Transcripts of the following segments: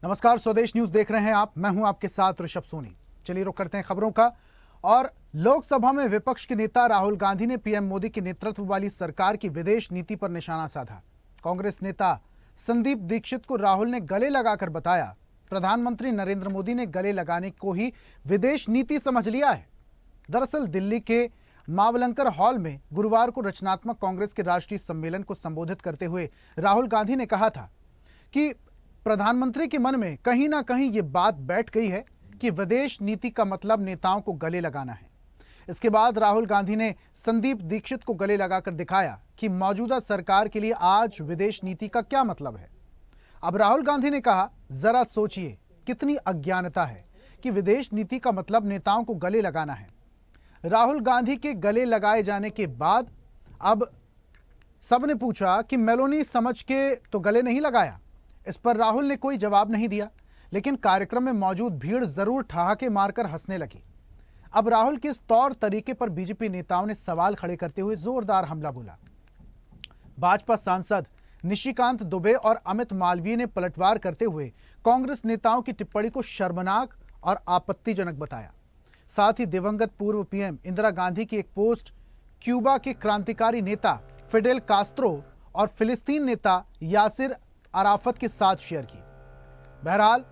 नमस्कार, स्वदेश न्यूज देख रहे हैं आप। मैं हूं आपके साथ ऋषभ सोनी। चलिए रुक करते हैं खबरों का। और लोकसभा में विपक्ष के नेता राहुल गांधी ने पीएम मोदी के नेतृत्व वाली सरकार की विदेश नीति पर निशाना साधा। कांग्रेस नेता संदीप दीक्षित को राहुल ने गले लगाकर बताया, प्रधानमंत्री नरेंद्र मोदी ने गले लगाने को ही विदेश नीति समझ लिया है। दरअसल दिल्ली के मावलंकर हॉल में गुरुवार को रचनात्मक कांग्रेस के राष्ट्रीय सम्मेलन को संबोधित करते हुए राहुल गांधी ने कहा था कि प्रधानमंत्री के मन में कहीं ना कहीं ये बात बैठ गई है कि विदेश नीति का मतलब नेताओं को गले लगाना है। इसके बाद राहुल गांधी ने संदीप दीक्षित को गले लगाकर दिखाया कि मौजूदा सरकार के लिए आज विदेश नीति का क्या मतलब है। अब राहुल गांधी ने कहा, जरा सोचिए कितनी अज्ञानता है कि विदेश नीति का मतलब नेताओं को गले लगाना है। राहुल गांधी के गले लगाए जाने के बाद अब सबने पूछा कि मेलोनी समझ के तो गले नहीं लगाया। इस पर राहुल ने कोई जवाब नहीं दिया, लेकिन कार्यक्रम में मौजूद भीड़ जरूर ठहाके मारकर हंसने लगी। अब राहुल के इस तौर तरीके पर बीजेपी नेताओं ने सवाल खड़े करते हुए जोरदार हमला बोला। भाजपा सांसद निशिकांत दुबे और अमित मालवीय ने पलटवार करते हुए कांग्रेस नेताओं की टिप्पणी को शर्मनाक और आपत्तिजनक बताया। साथ ही दिवंगत पूर्व पीएम इंदिरा गांधी की एक पोस्ट क्यूबा के क्रांतिकारी नेता फिडेल कास्त्रो और फिलिस्तीन नेता यासिर अराफत के साथ शेयर की। बहरहाल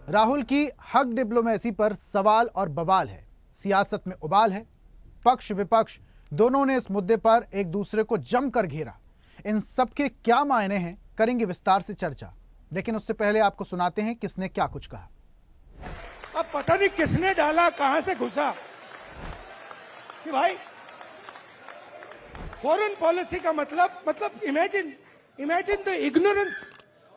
राहुल की हक डिप्लोमेसी पर सवाल और बवाल है, सियासत में उबाल है। पक्ष विपक्ष दोनों ने इस मुद्दे पर एक दूसरे को जमकर घेरा। इन सब के क्या मायने हैं, करेंगे विस्तार से चर्चा, लेकिन उससे पहले आपको सुनाते हैं किसने क्या कुछ कहा। अब पता नहीं किसने डाला, कहां से घुसा कि भाई फॉरेन पॉलिसी का मतलब imagine the ignorance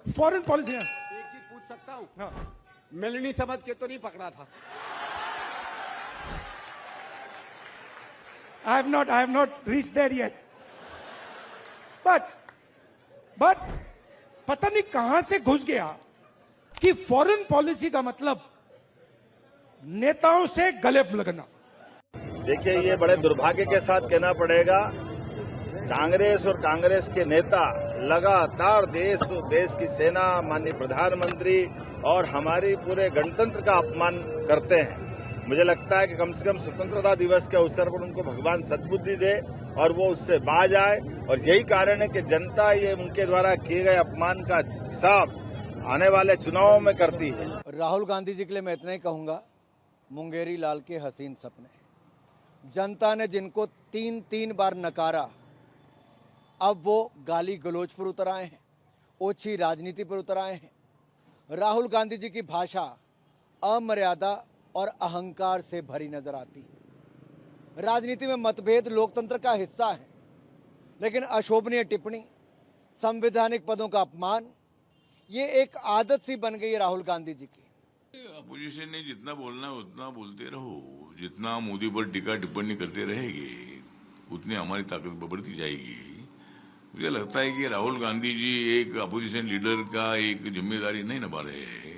foreign policy. एक चीज पूछ सकता हूं? हाँ। मेलनी समझ के तो नहीं पकड़ा था? I have not reached there yet. But पता नहीं कहां से घुस गया कि फॉरेन पॉलिसी का मतलब नेताओं से गले लगना। देखिए, ये बड़े दुर्भाग्य के साथ कहना पड़ेगा, कांग्रेस और कांग्रेस के नेता लगातार देश की सेना, माननीय प्रधानमंत्री और हमारी पूरे गणतंत्र का अपमान करते हैं। मुझे लगता है कि कम से कम स्वतंत्रता दिवस के अवसर पर उनको भगवान सद्बुद्धि दे और वो उससे बाज आए। और यही कारण है कि जनता ये उनके द्वारा किए गए अपमान का हिसाब आने वाले चुनावों में करती है। राहुल गांधी जी के लिए मैं इतना ही कहूंगा, मुंगेरी लाल के हसीन सपने। जनता ने जिनको तीन बार नकारा, अब वो गाली गलोच पर उतर आए हैं, ओछी राजनीति पर उतर आए हैं। राहुल गांधी जी की भाषा अमर्यादा और अहंकार से भरी नजर आती है। राजनीति में मतभेद लोकतंत्र का हिस्सा है, लेकिन अशोभनीय टिप्पणी, संवैधानिक पदों का अपमान, ये एक आदत सी बन गई है राहुल गांधी जी की। अपोजिशन ने जितना बोलना है उतना बोलते रहो, जितना मोदी पर टीका टिप्पणी करते रहेंगे उतनी हमारी ताकत बढ़ती जाएगी। मुझे लगता है कि राहुल गांधी जी एक अपोजिशन लीडर का एक जिम्मेदारी नहीं निभा रहे हैं।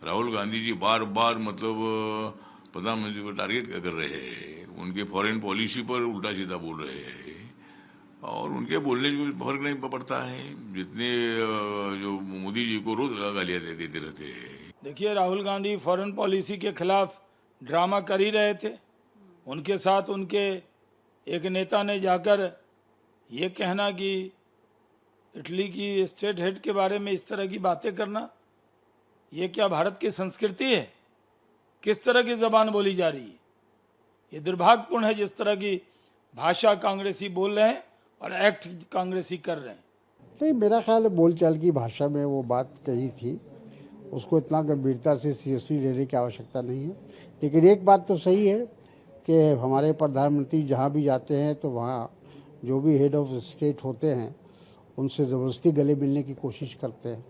राहुल गांधी जी बार बार प्रधानमंत्री को टारगेट कर रहे हैं, उनके फॉरेन पॉलिसी पर उल्टा सीधा बोल रहे हैं और उनके बोलने से फर्क नहीं पड़ता है, जितने जो मोदी जी को रोज गालियां देते रहते हैं। देखिए, राहुल गांधी फॉरेन पॉलिसी के खिलाफ ड्रामा कर ही रहे थे। उनके साथ उनके एक नेता ने जाकर ये कहना कि इटली की स्टेट हेड के बारे में इस तरह की बातें करना, ये क्या भारत की संस्कृति है? किस तरह की जबान बोली जा रही है? ये दुर्भाग्यपूर्ण है जिस तरह की भाषा कांग्रेसी बोल रहे हैं और एक्ट कांग्रेसी कर रहे हैं। नहीं, मेरा ख्याल है बोलचाल की भाषा में वो बात कही थी, उसको इतना गंभीरता से सीरियसली लेने की आवश्यकता नहीं है। लेकिन एक बात तो सही है कि हमारे प्रधानमंत्री जहाँ भी जाते हैं तो वहाँ जो भी हेड ऑफ स्टेट होते हैं उनसे ज़बरदस्ती गले मिलने की कोशिश करते हैं।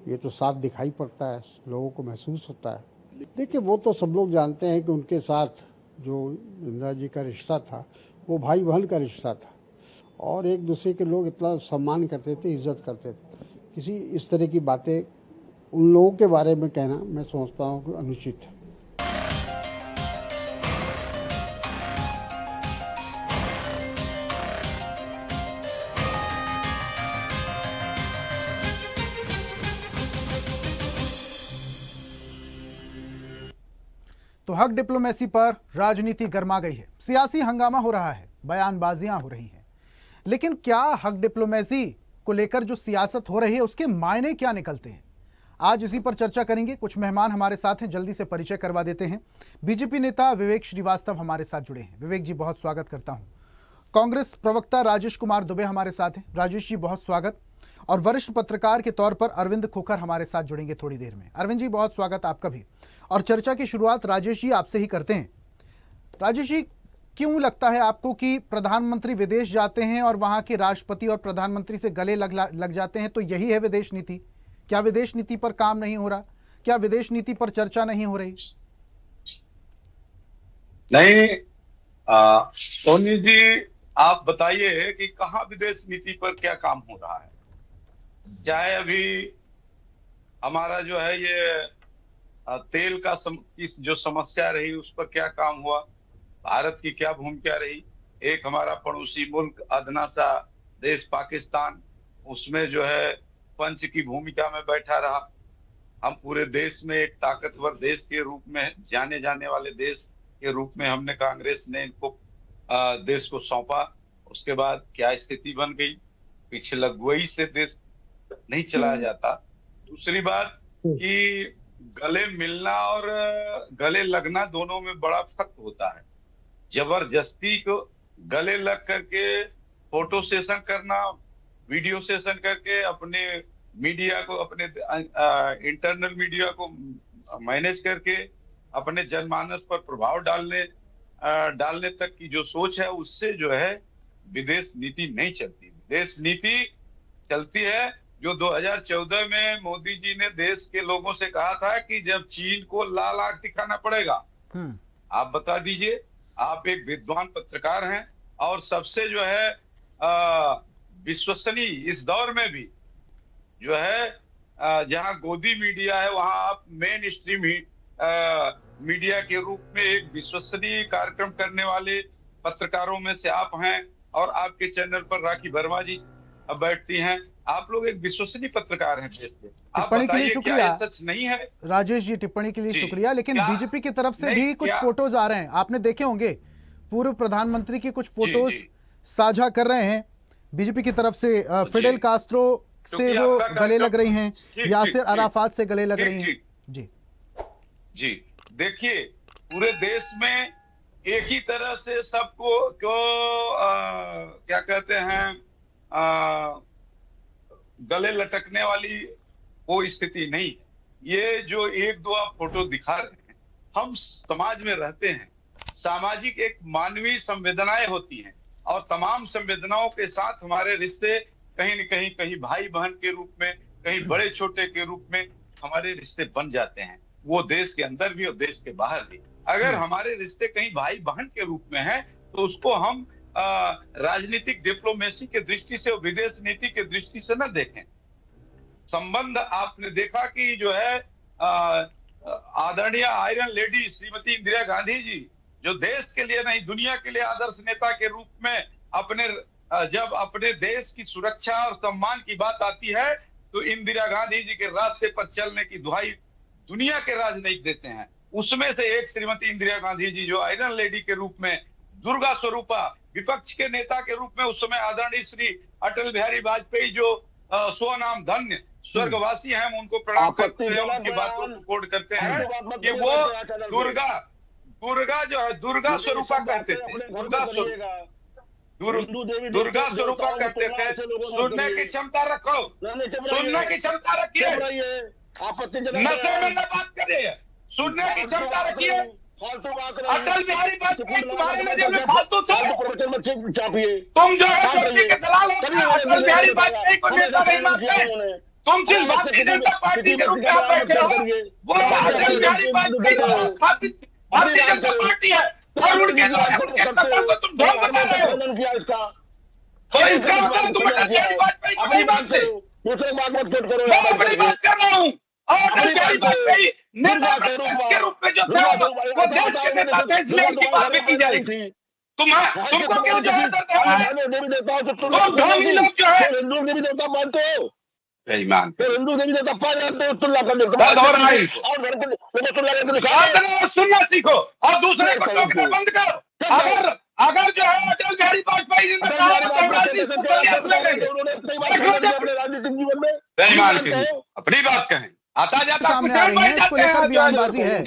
ये तो साफ दिखाई पड़ता है, लोगों को महसूस होता है। देखिए, वो तो सब लोग जानते हैं कि उनके साथ जो इंदिरा जी का रिश्ता था वो भाई बहन का रिश्ता था और एक दूसरे के लोग इतना सम्मान करते थे, इज्जत करते थे। किसी इस तरह की बातें उन लोगों के बारे में कहना मैं समझता हूँ कि अनुचित है। तो हक डिप्लोमेसी पर राजनीति गर्मा गई है, सियासी हंगामा हो रहा है, बयानबाजियां हो रही हैं। लेकिन क्या हक डिप्लोमेसी को लेकर जो सियासत हो रही है उसके मायने क्या निकलते हैं? आज इसी पर चर्चा करेंगे। कुछ मेहमान हमारे साथ हैं, जल्दी से परिचय करवा देते हैं। बीजेपी नेता विवेक श्रीवास्तव हमारे साथ जुड़े हैं। विवेक जी, बहुत स्वागत करता हूं। कांग्रेस प्रवक्ता राजेश कुमार दुबे हमारे साथ हैं। राजेश जी, बहुत स्वागत। और वरिष्ठ पत्रकार के तौर पर अरविंद खोखर हमारे साथ जुड़ेंगे थोड़ी देर में। अरविंद जी, बहुत स्वागत आपका भी। और चर्चा की शुरुआत राजेश जी आपसे ही करते हैं। राजेश जी, क्यों लगता है आपको कि प्रधानमंत्री विदेश जाते हैं और वहां के राष्ट्रपति और प्रधानमंत्री से गले लग जाते हैं, तो यही है विदेश नीति? क्या विदेश नीति पर काम नहीं हो रहा? क्या विदेश नीति पर चर्चा नहीं हो रही? नहीं, सोनी जी, आप बताइए कि कहाँ विदेश नीति पर क्या काम हो रहा है। चाहे अभी हमारा जो है ये तेल का जो समस्या रही उस पर क्या काम हुआ, भारत की क्या भूमिका रही। एक हमारा पड़ोसी मुल्क अदना सा देश पाकिस्तान, उसमें जो है पंच की भूमिका में बैठा रहा। हम पूरे देश में एक ताकतवर देश के रूप में, जाने जाने वाले देश के रूप में हमने, कांग्रेस ने इनको देश को सौंपा। उसके बाद क्या स्थिति बन गई, पीछे लगुई से देश नहीं चलाया जाता। दूसरी बात कि गले मिलना और गले लगना दोनों में बड़ा फर्क होता है। जबरदस्ती को गले लग करके फोटो सेशन करना, वीडियो सेशन करके अपने मीडिया को, अपने इंटरनल मीडिया को मैनेज करके अपने जनमानस पर प्रभाव डालने तक की जो सोच है, उससे जो है विदेश नीति नहीं चलती। विदेश नीति चलती है जो 2014 में मोदी जी ने देश के लोगों से कहा था कि जब चीन को लाल आंख दिखाना पड़ेगा। आप बता दीजिए, आप एक विद्वान पत्रकार हैं और सबसे जो है विश्वसनीय इस दौर में भी जो है जहां गोदी मीडिया है वहां आप मेन स्ट्रीम मीडिया के रूप में एक विश्वसनीय कार्यक्रम करने वाले पत्रकारों में से आप हैं। और आपके चैनल पर राखी वर्मा जी बैठती हैं। आप लोग एक विश्वसनीय पत्रकार हैं। टिप्पणी के लिए शुक्रिया। सच नहीं है राजेश जी, टिप्पणी के लिए शुक्रिया। लेकिन बीजेपी की तरफ से भी कुछ फोटोज आ रहे हैं, आपने देखे होंगे। पूर्व प्रधानमंत्री की कुछ फोटोज साझा कर रहे हैं बीजेपी की तरफ से। फिडेल कास्ट्रो से वो गले लग रही हैं, यासिर अराफात से गले लग रही हैं। जी देखिए, पूरे देश में एक ही तरह से सबको क्या कहते हैं, गले लटकने वाली वो स्थिति नहीं है। ये जो एक दो आप फोटो दिखा रहे हैं, हम समाज में रहते हैं। सामाजिक एक मानवीय संवेदनाएं होती हैं और तमाम संवेदनाओं के साथ हमारे रिश्ते कहीं न कहीं भाई बहन के रूप में, कहीं बड़े छोटे के रूप में हमारे रिश्ते बन जाते हैं। वो देश के अंदर भी और देश के बाहर भी। अगर हमारे रिश्ते कहीं भाई बहन के रूप में हैं तो उसको हम राजनीतिक डिप्लोमेसी के दृष्टि से और विदेश नीति के दृष्टि से न देखें। संबंध आपने देखा कि जो है आदरणीय आयरन लेडी श्रीमती इंदिरा गांधी जी, जो देश के लिए नहीं दुनिया के लिए आदर्श नेता के रूप में जब अपने देश की सुरक्षा और सम्मान की बात आती है तो इंदिरा गांधी जी के रास्ते पर चलने की दुहाई दुनिया के राजनयिक देते हैं। उसमें से एक श्रीमती इंदिरा गांधी जी, जो आयरन लेडी के रूप में, दुर्गा स्वरूपा, विपक्ष के नेता के रूप में उस समय आदरणीय श्री अटल बिहारी वाजपेयी जो स्वनाम धन्य स्वर्गवासी हैं, हम उनको प्रणाम करते हैं, उनकी बातों को कोट करते हैं कि वो दुर्गा जो है दुर्गा स्वरूपा करते थे। दुर्गा स्वरूपा करते थे। सुनने की क्षमता रखो, सुनने की क्षमता रखिए, नशे में न बात करिए, सुनने की क्षमता रखिए। अटल बिहारी वाजपेयी तुम्हारे नजर में फालतू थे? तुम जो है मोदी के दलाल हो, अटल बिहारी वाजपेयी को नेता नहीं मानते। तुम जिस भारतीय जनता पार्टी के रूप में आप बैठे हो, वो अटल बिहारी वाजपेयी द्वारा स्थापित भारतीय जनता पार्टी है और उनके द्वारा उनके कदम को तुम ढोंग बना रहे हो। तो इसका मतलब तुम अटल बिहारी वाजपेयी को नहीं मानते। मैं अपनी बात कर रहा हूँ। और अटल बिहारी वाजपेयी नेता के रूप में जो था वो देश के नेता थे, इसलिए उनकी बात भी की जा रही थी। तुमको क्यों जो है तुम धोनी लोग जो है बेईमान तो हिंदू देवी देवता पा जाते तो तुल्ला कर देते दर्द हो रहा है इनको। और घर को तुल्ला करके दिखा और सुनना सीखो और दूसरे को टोकना बंद करो। अगर जो है अटल बिहारी वाजपेयी जी ने कहा तो अपने राजनीतिक जीवन में बेईमान के अपनी बात कहें, आता जाता सामने आ रही है, इसको लेकर बयानबाजी है।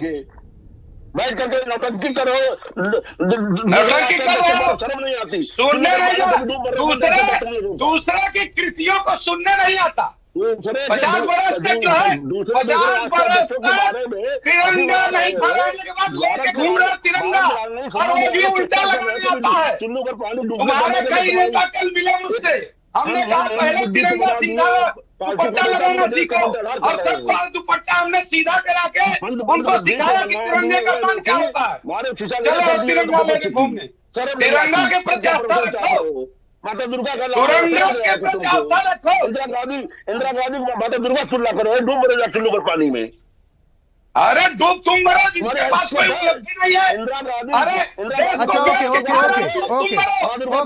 बैठ करके नौटंकी करो, नौटंकी करो, शर्म नहीं आती, सुनने नहीं आता, दूसरे की कृतियों को सुनने नहीं आता। 50 बरस तक जो है 50 बरस तक तिरंगा नहीं फहराने के बाद लेके घूम रहे तिरंगा, और वो भी उल्टा लगाने आता है। तुम्हारे कई नेता कल मिले मुझसे, हमने कहा पहले तिरंगा सीखा, दुपट्टा लगाना सीखो, और सबको दुपट्टा हमने सीधा करा के उनको सिखाया कि तिरंगे का मान क्या होता है। चलो तिरंगा लेके घूमने, तिरंगा के प्रति आस्था रखो, माता दुर्गा का तिरंगा के प्रति आस्था रखो। इंदिरा गांधी माता दुर्गा तुल्ला करो, डूब मरेगा चुल्लू पर पानी में। अरे डूब तुम मरो, जिसके पास कोई उपलब्धि नहीं है। इंदिरा गांधी अरे अच्छा, ओके,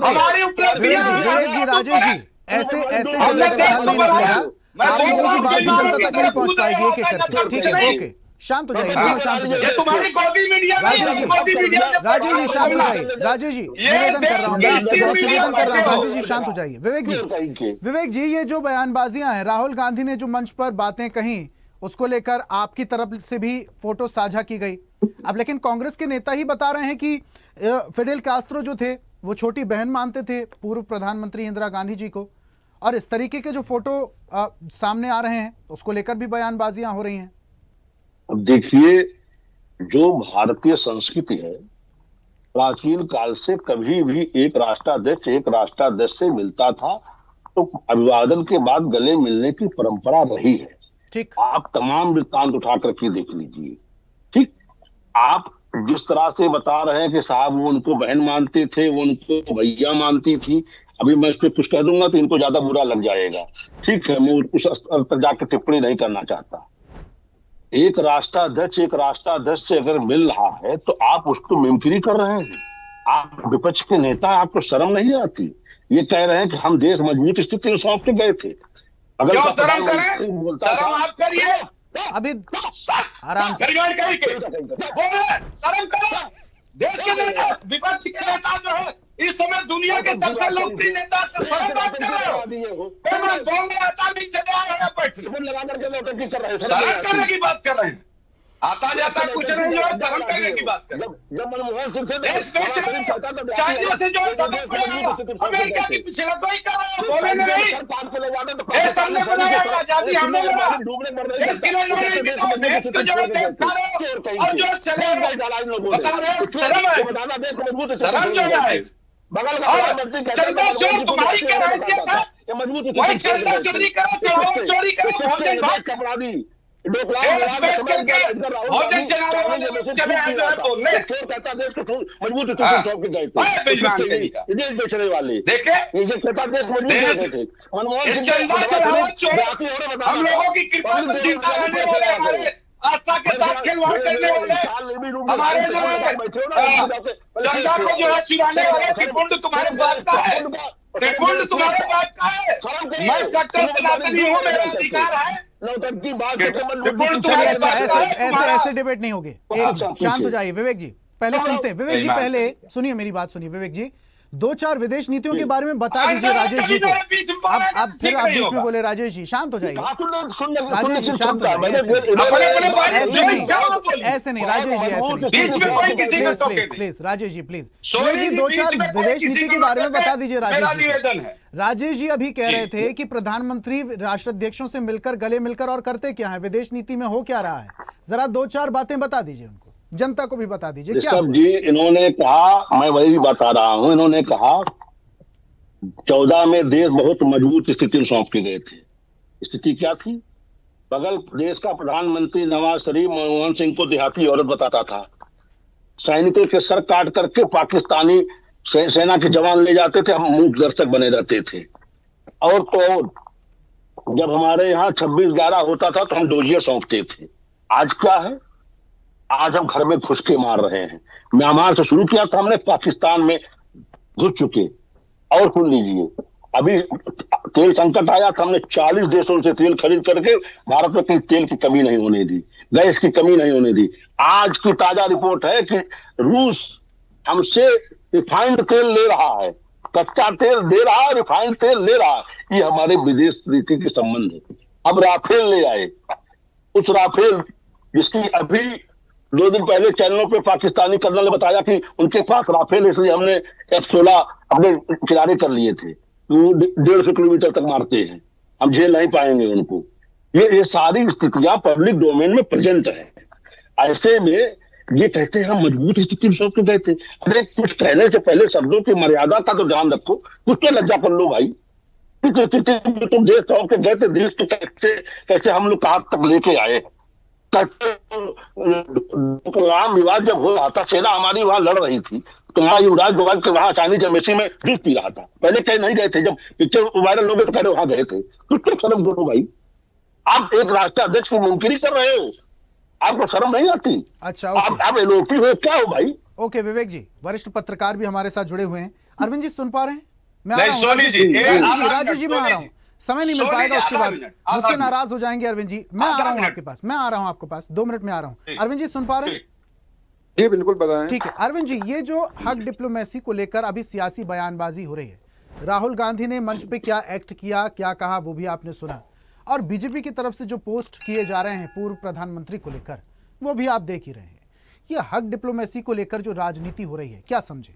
हमारी उपलब्धियां विवेक जी, राजेश जी, ऐसे डिबेट का हल नहीं निकलेगा। आप लोगों की बात भी जनता तक नहीं पहुंच पाएगी एक एक करके। ठीक है, ओके, शांत हो जाइए, दोनों शांत हो जाइए। तुम्हारी गोदी मीडिया राजेश जी शांत हो जाइए। राजेश जी निवेदन कर रहा हूँ, मैं आपसे बहुत निवेदन कर रहा हूँ। राजेश जी शांत हो जाइए। विवेक जी, ये जो बयानबाजियां हैं, राहुल गांधी ने जो मंच पर बातें कही, उसको लेकर आपकी तरफ से भी फोटो साझा की गई। अब लेकिन कांग्रेस के नेता ही बता रहे हैं कि फिडेल कास्त्रो जो थे वो छोटी बहन मानते थे पूर्व प्रधानमंत्री इंदिरा गांधी जी को, और इस तरीके के जो फोटो सामने आ रहे हैं उसको लेकर भी बयानबाजियां हो रही हैं। अब देखिए, जो भारतीय संस्कृति है, प्राचीन काल से कभी भी एक राष्ट्राध्यक्ष से मिलता था तो अभिवादन के बाद गले मिलने की परंपरा रही है। ठीक, आप तमाम वृत्तांत उठा करके देख लीजिए। ठीक, आप जिस तरह से बता रहे हैं कि साहब वो उनको बहन मानते थे, वो उनको भैया मानती थी, अभी मैं इस पर कुछ कह दूंगा तो इनको ज्यादा बुरा लग जाएगा। ठीक है, मैं उस स्तर तक जाकर टिप्पणी नहीं करना चाहता। एक राष्ट्राध्यक्ष से अगर मिल रहा है तो आप उसको मिमिक्री कर रहे हैं। आप विपक्ष के नेता, आपको शर्म नहीं आती? ये कह रहे हैं कि हम देश मजबूत स्थिति में सौंप के गए थे। अगर शर्म करें, शर्म आप करिए, अभी आराम से शर्म करो। देश के नेता, विपक्ष के नेता जो है इस समय दुनिया के सबसे लोकप्रिय नेता से शर्म बात कर रहे हो। बोलने आता नहीं चले आए हैं, लगा करके नौटंकी कर रहे हैं, शर्म करने की बात कर रहे हैं। आता जाता कुछ नहीं है, शर्म करने की बात कर रहे हैं। जब मनमोहन सिंह थे चाइना से जो अमेरिका की पिछड़ा कोई कर रहा है, बोले नहीं, देश हमने बनाया, आजादी हमने लड़ा, देश के लिए लड़े, देश को जो देश खा रहे हो और जो चले बता रहे हो, शर्म है, शर्म जो है। बगल का चंदा चोर तुम्हारी क्या हैसियत है? वही चंदा चोरी करो, चढ़ावा चोरी करो, भोजन भात कपड़ा दी बेचने वाले देखे, मनमोहन हम लोगों की कृपा में जीता रहने वाले, हमारे आस्था के साथ खिलवाड़ करने वाले, हमारे जो है जनता को जो है चुराने वाले, त्रिपुंड तुम्हारे बाप का है, त्रिपुंड तुम्हारे बाप का है। मैं कट्टर सनातनी हूँ, मेरा अधिकार है। चलिए, अच्छा, ऐसे डिबेट नहीं होगी। एक शांत हो जाइए। विवेक जी पहले सुनते हैं, विवेक जी पहले सुनिए, मेरी बात सुनिए। विवेक जी, 2-4 विदेश नीतियों के बारे में बता दीजिए राजेश जी को। अब फिर आप बीच में बोले। राजेश जी शांत हो जाइए, राजेश जी शांत हो जाइए। ऐसे नहीं राजेश जी, ऐसे नहीं, प्लीज राजेश जी, प्लीज। विवेक जी 2-4 विदेश नीति के बारे में बता दीजिए राजेश जी। राजेश जी अभी कह रहे थे कि प्रधानमंत्री राष्ट्राध्यक्षों से मिलकर, गले मिलकर और करते क्या है, विदेश नीति में हो क्या रहा है, जरा 2-4 बातें बता दीजिए उनको, जनता को भी बता दीजिए क्या जी। इन्होंने कहा, मैं वही भी बता रहा हूं, इन्होंने कहा 14 में देश बहुत मजबूत स्थिति में सौंप के गए थे। स्थिति क्या थी? बगल देश का प्रधानमंत्री नवाज शरीफ मनमोहन सिंह को देहाती औरत बताता था, सैनिकों के सर काट करके पाकिस्तानी सेना के जवान ले जाते थे, हम मूक दर्शक बने रहते थे। और तो जब हमारे यहाँ 26/11 होता था तो हम डोजियर सौंपते थे। आज क्या है? आज हम घर में घुस के मार रहे हैं। म्यांमार से शुरू किया था हमने, पाकिस्तान में घुस चुके। और सुन लीजिए, अभी तेल संकट आया था, हमने 40 देशों से तेल खरीद करके भारत में कहीं तेल की कमी नहीं होने दी, गैस की कमी नहीं होने दी। आज की ताजा रिपोर्ट है कि रूस हमसे रिफाइंड तेल ले रहा है, कच्चा तेल दे रहा है, रिफाइंड तेल ले रहा है। ये हमारे विदेश नीति के संबंध है। अब राफेल ले आए, उस राफेल जिसकी अभी 2 दिन पहले चैनलों पे पाकिस्तानी कर्नल ने बताया कि उनके पास राफेल, इसलिए हमने F-16 अपने किनारे कर लिए थे, वो 150 किलोमीटर तक मारते हैं, हम झेल नहीं पाएंगे उनको। ये सारी स्थितियां पब्लिक डोमेन में प्रेजेंट है। ऐसे में ये कहते हैं हम मजबूत स्थिति में सौंप के गए थे। अरे कुछ कहने से पहले शब्दों की मर्यादा का तो ध्यान रखो, कुछ तो लज्जा कर लो भाई। तुम देश सौंप के गए थे, देश तो कैसे हम लोग कहां तक लेके आए। राम विवाद जब हो रहा था, सेना हमारी वहां लड़ रही थी, तो वहां युवराज डोभाल के वहां चाइनीज एम्बेसी में जूस पी रहा था। पहले कहीं नहीं गए थे, जब पिक्चर वायरल हो गए तो कह रहे वहां गए थे। कुछ तो शर्म करो भाई, आप एक राष्ट्राध्यक्ष की मुमकिन कर रहे हो, आपको शर्म नहीं आती? अच्छा, आप एलओपी हो क्या हो भाई? ओके विवेक जी, वरिष्ठ पत्रकार भी हमारे साथ जुड़े हुए हैं। अरविंद जी सुन पा रहे हैं? मैं नहीं, सोनी जी, राजू जी मैं आ रहा हूँ, समय नहीं मिल पाएगा, उसके बाद मुझसे नाराज हो जाएंगे। अरविंद जी मैं आ रहा हूँ आपके पास, मैं आ रहा हूँ आपके पास, 2 मिनट में आ रहा हूँ। अरविंद जी सुन पा रहे हैं? जी बिल्कुल बताएं। ठीक है अरविंद जी, ये जो हक डिप्लोमेसी को लेकर अभी सियासी बयानबाजी हो रही है, राहुल गांधी ने मंच पे क्या एक्ट किया, क्या कहा, वो भी आपने सुना, और बीजेपी की तरफ से जो पोस्ट किए जा रहे हैं पूर्व प्रधानमंत्री को लेकर, वो भी आप देख ही रहे हैं। ये हक डिप्लोमेसी को लेकर जो राजनीति हो रही है, क्या समझे?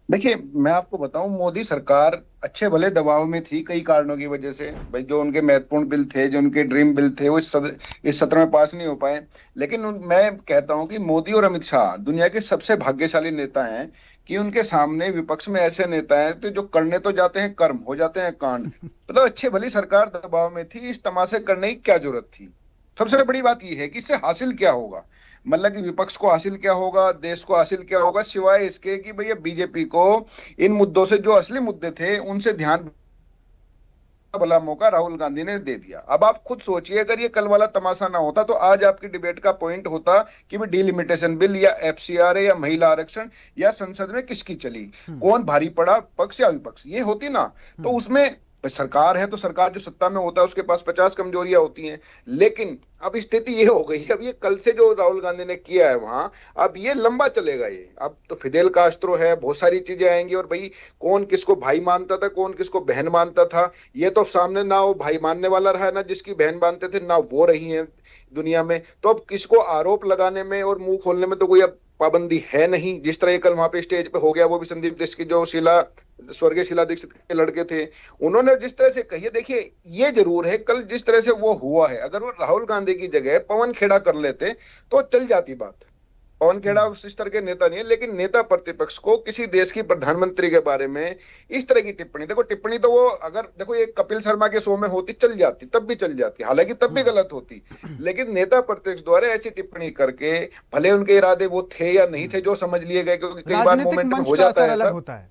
देखिए मैं आपको बताऊं, मोदी सरकार अच्छे भले दबाव में थी कई कारणों की वजह से। भाई जो उनके महत्वपूर्ण बिल थे, जो उनके ड्रीम बिल थे, वो इस सत्र में पास नहीं हो पाए। लेकिन मैं कहता हूं कि मोदी और अमित शाह दुनिया के सबसे भाग्यशाली नेता हैं कि उनके सामने विपक्ष में ऐसे नेता हैं तो जो करने तो जाते हैं कर्म, हो जाते हैं कांड। मतलब अच्छे भली सरकार दबाव में थी, इस तमाशे करने की क्या जरूरत थी? सबसे बड़ी बात यह है कि इससे हासिल क्या होगा, मतलब कि विपक्ष को हासिल क्या होगा, देश को हासिल क्या होगा, सिवाय इसके कि भैया बीजेपी को इन मुद्दों से, जो असली मुद्दे थे उनसे ध्यान भला मौका राहुल गांधी ने दे दिया। अब आप खुद सोचिए, अगर ये कल वाला तमाशा ना होता तो आज आपकी डिबेट का पॉइंट होता कि भाई डिलिमिटेशन बिल या FCRA या महिला आरक्षण या संसद में किसकी चली, कौन भारी पड़ा, पक्ष या विपक्ष, ये होती ना। तो उसमें सरकार है तो सरकार जो सत्ता में होता है उसके पास 50 कमजोरियां होती हैं। लेकिन अब स्थिति ये हो गई, अब ये कल से जो राहुल गांधी ने किया है वहां, अब ये लंबा चलेगा। ये अब तो फिदेल कास्ट्रो है, बहुत सारी चीजें आएंगी, और भाई कौन किसको भाई मानता था, कौन किसको बहन मानता था, ये तो सामने ना वो भाई मानने वाला रहा, ना जिसकी बहन मानते थे, ना वो रही है दुनिया में। तो अब किसको आरोप लगाने में और मुंह खोलने में तो कोई अब पाबंदी है नहीं। जिस तरह कल वहां पे स्टेज पे हो गया, वो भी संदीप दीक्षित जो स्वर्गीय शीला दीक्षित के लड़के थे, उन्होंने जिस तरह से कही, देखिए ये जरूर है कल जिस तरह से वो हुआ है, अगर वो राहुल गांधी की जगह पवन खेड़ा कर लेते तो चल जाती बात। पवन खेड़ा उस इस तरह के नेता नहीं है, लेकिन नेता प्रतिपक्ष को किसी देश की प्रधानमंत्री के बारे में इस तरह की टिप्पणी, देखो टिप्पणी तो वो अगर देखो ये कपिल शर्मा के शो में होती चल जाती, तब भी चल जाती, हालांकि तब भी गलत होती, लेकिन नेता प्रतिपक्ष द्वारा ऐसी टिप्पणी करके, भले उनके इरादे वो थे या नहीं थे, जो समझ लिए गए, क्योंकि कई बार मोमेंट में हो जाता है ऐसा।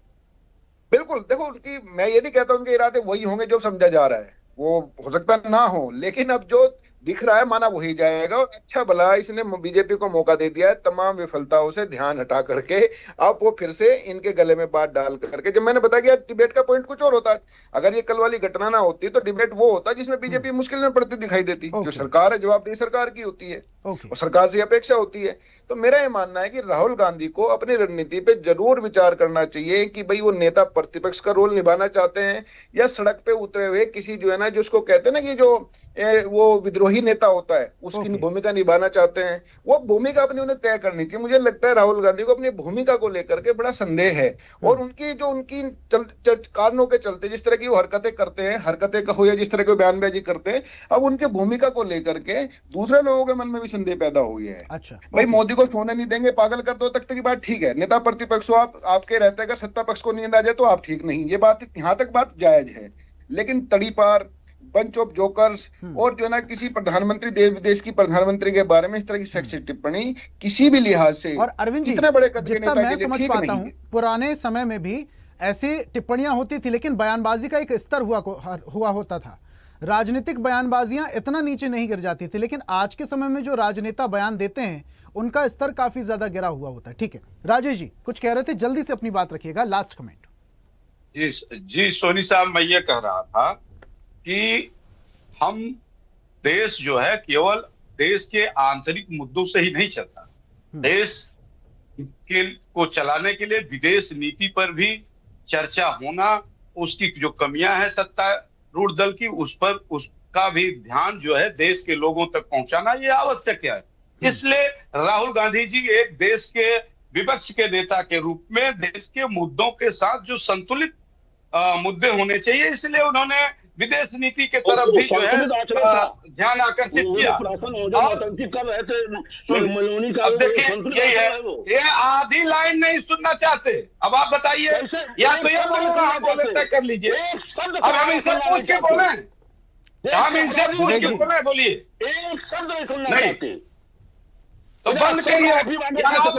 बिल्कुल, देखो उनकी, मैं ये नहीं कहता उनके इरादे वही होंगे जो समझा जा रहा है, वो हो सकता ना हो, लेकिन अब जो दिख रहा है माना वही जाएगा। और अच्छा भला इसने बीजेपी को मौका दे दिया है तमाम विफलताओं से ध्यान हटा करके, अब वो फिर से इनके गले में बात डाल करके, जब मैंने बताया कि डिबेट का पॉइंट कुछ और होता है, अगर ये कल वाली घटना ना होती तो डिबेट वो होता जिसमें बीजेपी मुश्किल में पड़ती दिखाई देती। जो सरकार है, जवाबदेही सरकार की होती है और सरकार से अपेक्षा होती है। तो मेरा ये मानना है कि राहुल गांधी को अपनी रणनीति पे जरूर विचार करना चाहिए कि भाई वो नेता प्रतिपक्ष का रोल निभाना चाहते हैं या सड़क पे उतरे हुए किसी जो है ना, जिसको कहते हैं ना कि जो वो विद्रोही नेता होता है, उसकी भूमिका निभाना चाहते हैं। वो भूमिका अपनी उन्हें तय करनी चाहिए। मुझे लगता है राहुल गांधी को अपनी भूमिका को लेकर के बड़ा संदेह है, और उनकी कारणों के चलते जिस तरह की वो हरकतें करते हैं, हरकतें कहो या जिस तरह की बयानबाजी करते हैं, अब उनके भूमिका को लेकर के दूसरे लोगों के मन में भी संदेह पैदा हुई है। अच्छा, भाई मोदी को सोने नहीं देंगे, पागल कर दो तक की बात ठीक है, नेता प्रतिपक्ष हो आप, आपके रहते अगर सत्ता पक्ष को नींद आ जाए तो आप ठीक नहीं, ये बात यहां तक बात जायज है। लेकिन तड़ीपार, बंच ऑफ जोकर्स और जो ना किसी प्रधानमंत्री, देश विदेश की प्रधानमंत्री के बारे में इस तरह की सेक्सी टिप्पणी किसी भी लिहाज से, और अरविंद जी इतने बड़े कद के जितना नेता मैं के लिए समझ ठीक पाता नहीं हूं, है। पुराने समय में भी ऐसी टिप्पणियां होती थी, लेकिन बयानबाजी का एक स्तर हुआ होता था। राजनीतिक बयानबाजियां इतना नीचे नहीं गिर जाती थी, लेकिन आज के समय में जो राजनेता बयान देते हैं उनका स्तर काफी ज्यादा गिरा हुआ होता है। ठीक है राजेश जी कुछ कह रहे थे, जल्दी से अपनी बात रखिएगा, लास्ट कमेंट। जी सोनी साहब, मैं ये कह रहा था कि हम देश जो है केवल देश के आंतरिक मुद्दों से ही नहीं चलता। देश को चलाने के लिए विदेश नीति पर भी चर्चा होना, उसकी जो कमियां हैं सत्तारूढ़ दल की, उस पर उसका भी ध्यान जो है देश के लोगों तक पहुंचाना ये आवश्यक है। इसलिए राहुल गांधी जी एक देश के विपक्ष के नेता के रूप में देश के मुद्दों के साथ जो संतुलित मुद्दे होने चाहिए, इसलिए उन्होंने विदेश नीति के तरफ भी जो है ध्यान आकर्षित किया। अब देखिए यही है, ये आधी लाइन नहीं सुनना चाहते। अब आप बताइए, या तो ये बोले तय कर लीजिए। अब हम इनसे पूछ के बोले, हम इनसे पूछ के बोले, बोलिए एक शब्द नहीं सुनना चाहते तो बंद करिए। आप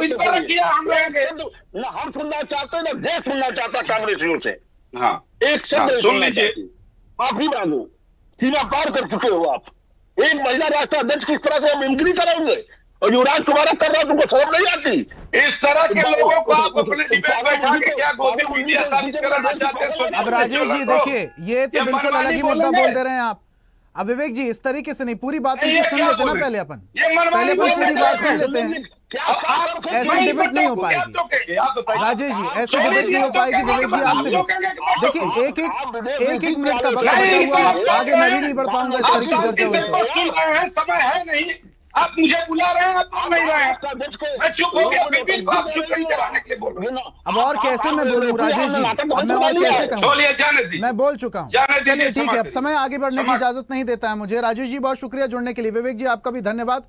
इन पर किया, हम रहेंगे ना, हम सुनना चाहते ना देश सुनना चाहता कांग्रेसियों से। हाँ, एक शब्द सुन लीजिए। माफी मांगो, सीमा पार कर चुके हो आप। एक महिला राष्ट्र अध्यक्ष किस तरह से हम इंक्री करेंगे, और युवराज तुम्हारा कर रहा, तुमको शर्म नहीं आती? इस तरह के लोगों को आप अपने डिबेट बैठा के क्या गोदी मीडिया साबित कराना चाहते हैं? अब राजेश जी देखिए, ये तो बिल्कुल अलग ही मुद्दा बोल दे रहे हैं आप। अब विवेक जी इस तरीके से नहीं, पूरी बात उनकी सुन लेते ना पहले अपन पूरी बात सुन लेते हैं। ऐसे डिबेट नहीं हो पाएगी राजेश जी, ऐसे डिबेट नहीं हो पाएगी। विवेक जी आपसे देखिए, एक मिनट का वक्त बचा हुआ, आगे मैं भी नहीं बढ़ पाऊंगा इस तरीके की चर्चा हुई। समय है नहीं, आप मुझे बुला रहे हैं, आप आ नहीं रहे हैं, मैं चुप हो गया, फिर भी आप चुप नहीं कराने के लिए बोल रहे हैं। अब और कैसे मैं बोलूं राजेश जी, अब मैं और कैसे कहूं? मैं बोल चुका हूं। चलिए ठीक है, अब समय आगे बढ़ने की इजाजत नहीं देता है मुझे। राजेश जी बहुत शुक्रिया जुड़ने के लिए। विवेक जी आपका भी धन्यवाद।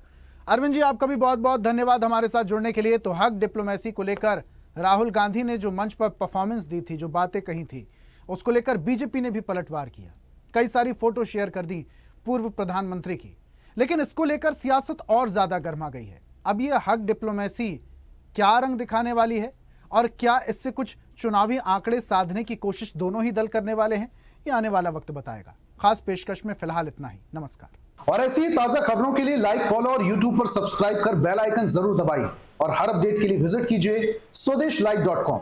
अरविंद जी आपका भी बहुत बहुत धन्यवाद हमारे साथ जुड़ने के लिए। तो हक डिप्लोमेसी को लेकर राहुल गांधी ने जो मंच पर परफॉर्मेंस दी थी, जो बातें कही थी, उसको लेकर बीजेपी ने भी पलटवार किया। कई सारी फोटो शेयर कर दी पूर्व प्रधानमंत्री की, लेकिन इसको लेकर सियासत और ज्यादा गर्मा गई है। अब यह हक डिप्लोमेसी क्या रंग दिखाने वाली है, और क्या इससे कुछ चुनावी आंकड़े साधने की कोशिश दोनों ही दल करने वाले हैं, ये आने वाला वक्त बताएगा। खास पेशकश में फिलहाल इतना ही। नमस्कार। और ऐसी ही ताजा खबरों के लिए लाइक, फॉलो और यूट्यूब पर सब्सक्राइब कर बेल आइकन जरूर दबाइए। और हर अपडेट के लिए विजिट कीजिए स्वदेशलाइव.com।